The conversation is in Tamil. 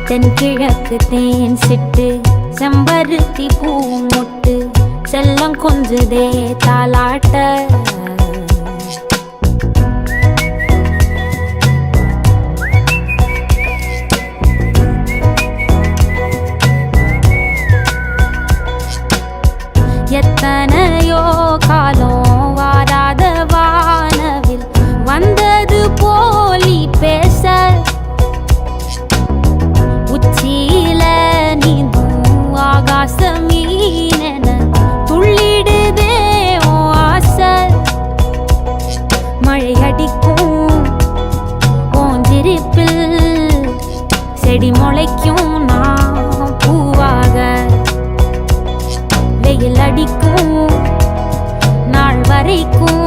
தென்கிழக்கு தேன் சிட்டு செம்பருத்தி பூ முட்டு செல்லம் கொஞ்சுதே தாலாட்ட எத்தனையோ காலம் வாராத வானவில் வந்தது போலி பேச உச்சியில நீந்தும் ஆகாச மீனென துள்ளிடுதே உன் ஆசை மழை அடிக்கும் உன் சிரிப்பில் செடி முளைக்கும் நான் பூவாக வெயில் அடிக்கும் நாள் வரைக்கும்